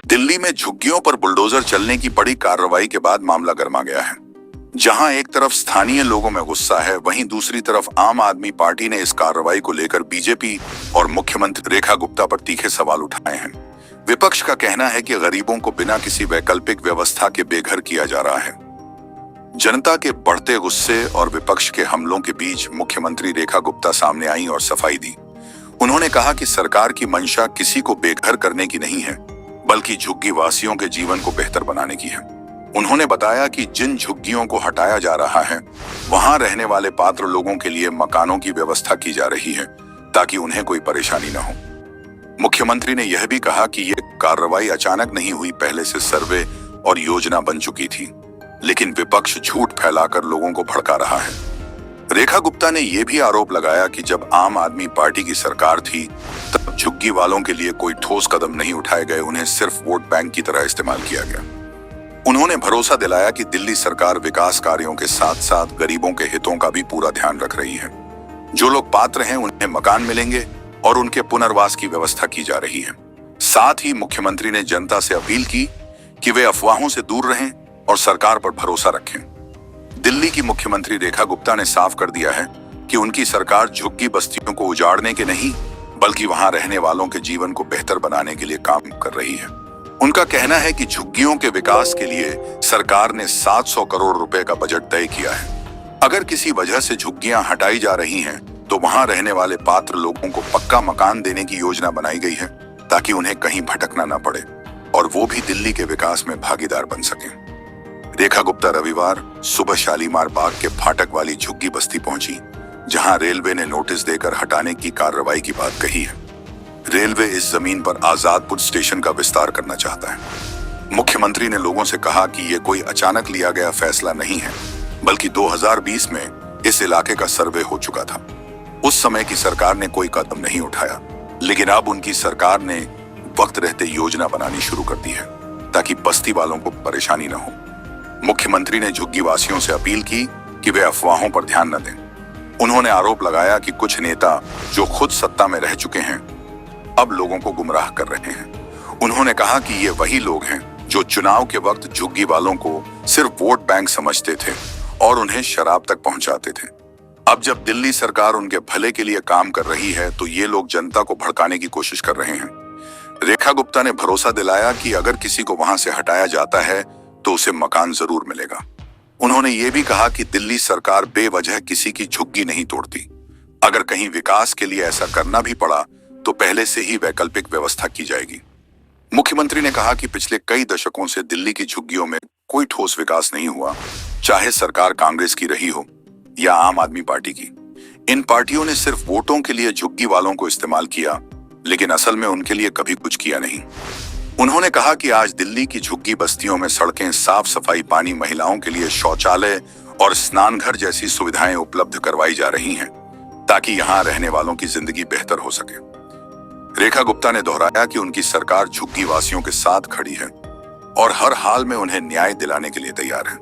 दिल्ली में झुग्गियों पर बुलडोजर चलने की बड़ी कार्रवाई के बाद मामला गर्मा गया है। जहां एक तरफ स्थानीय लोगों में गुस्सा है, वहीं दूसरी तरफ आम आदमी पार्टी ने इस कार्रवाई को लेकर बीजेपी और मुख्यमंत्री रेखा गुप्ता पर तीखे सवाल उठाए हैं। विपक्ष का कहना है कि गरीबों को बिना किसी वैकल्पिक व्यवस्था के बेघर किया जा रहा है। जनता के बढ़ते गुस्से और विपक्ष के हमलों के बीच मुख्यमंत्री रेखा गुप्ता सामने आई और सफाई दी। उन्होंने कहा कि सरकार की मंशा किसी को बेघर करने की नहीं है, बल्कि झुग्गी वासियों के जीवन को बेहतर बनाने की है। उन्होंने बताया कि जिन झुग्गियों को हटाया जा रहा है, वहां रहने वाले पात्र लोगों के लिए मकानों की व्यवस्था की जा रही है ताकि उन्हें कोई परेशानी न हो। मुख्यमंत्री ने यह भी कहा कि यह कार्रवाई अचानक नहीं हुई, पहले से सर्वे और योजना बन चुकी थी, लेकिन विपक्ष झूठ फैलाकर लोगों को भड़का रहा है। रेखा गुप्ता ने यह भी आरोप लगाया कि जब आम आदमी पार्टी की सरकार थी, तब झुग्गी वालों के लिए कोई ठोस कदम नहीं उठाए गए, उन्हें सिर्फ वोट बैंक की तरह इस्तेमाल किया गया। उन्होंने भरोसा दिलाया कि दिल्ली सरकार विकास कार्यों के साथ साथ गरीबों के हितों का भी पूरा ध्यान रख रही है। जो लोग पात्र हैं उन्हें मकान मिलेंगे और उनके पुनर्वास की व्यवस्था की जा रही है। साथ ही मुख्यमंत्री ने जनता से अपील की कि वे अफवाहों से दूर रहें और सरकार पर भरोसा रखें। दिल्ली की मुख्यमंत्री रेखा गुप्ता ने साफ कर दिया है कि उनकी सरकार झुग्गी बस्तियों को उजाड़ने के नहीं, बल्कि वहां रहने वालों के जीवन को बेहतर बनाने के लिए काम कर रही है। उनका कहना है कि झुग्गियों के विकास के लिए सरकार ने 700 करोड़ रुपए का बजट तय किया है। अगर किसी वजह से झुग्गियां हटाई जा रही हैं, तो वहां रहने वाले पात्र लोगों को पक्का मकान देने की योजना बनाई गई है ताकि उन्हें कहीं भटकना न पड़े और वो भी दिल्ली के विकास में भागीदार बन सकें। रेखा गुप्ता रविवार सुबह शालीमार बाग के फाटक वाली झुग्गी बस्ती पहुंची, जहां रेलवे ने नोटिस देकर हटाने की कार्रवाई की बात कही है। रेलवे इस जमीन पर आजादपुर स्टेशन का विस्तार करना चाहता है। मुख्यमंत्री ने लोगों से कहा कि यह कोई अचानक लिया गया फैसला नहीं है, बल्कि 2020 में इस इलाके का सर्वे हो चुका था। उस समय की सरकार ने कोई कदम नहीं उठाया, लेकिन अब उनकी सरकार ने वक्त रहते योजना बनानी शुरू कर दी है ताकि बस्ती वालों को परेशानी न हो। मुख्यमंत्री ने झुग्गी वासियों से अपील की कि वे अफवाहों पर ध्यान न दें। उन्होंने आरोप लगाया कि कुछ नेता जो खुद सत्ता में रह चुके हैं, अब लोगों को गुमराह कर रहे हैं। उन्होंने कहा कि ये वही लोग हैं जो चुनाव के वक्त झुग्गी वालों को सिर्फ वोट बैंक समझते थे और उन्हें शराब तक पहुंचाते थे। अब जब दिल्ली सरकार उनके भले के लिए काम कर रही है, तो ये लोग जनता को भड़काने की कोशिश कर रहे हैं। रेखा गुप्ता ने भरोसा दिलाया कि अगर किसी को वहां से हटाया जाता है तो उसे मकान जरूर मिलेगा। उन्होंने ये भी कहा कि दिल्ली सरकार बेवजह किसी की झुग्गी नहीं तोड़ती। अगर कहीं विकास के लिए ऐसा करना भी पड़ा तो पहले से ही वैकल्पिक व्यवस्था की जाएगी। मुख्यमंत्री ने कहा कि पिछले कई दशकों से दिल्ली की झुग्गियों में कोई ठोस विकास नहीं हुआ, चाहे सरकार कांग्रेस की रही हो या आम आदमी पार्टी की। इन पार्टियों ने सिर्फ वोटों के लिए झुग्गी वालों को इस्तेमाल किया, लेकिन असल में उनके लिए कभी कुछ किया नहीं। उन्होंने कहा कि आज दिल्ली की झुग्गी बस्तियों में सड़कें, साफ सफाई, पानी, महिलाओं के लिए शौचालय और स्नानघर जैसी सुविधाएं उपलब्ध करवाई जा रही हैं ताकि यहां रहने वालों की जिंदगी बेहतर हो सके। रेखा गुप्ता ने दोहराया कि उनकी सरकार झुग्गी वासियों के साथ खड़ी है और हर हाल में उन्हें न्याय दिलाने के लिए तैयार है।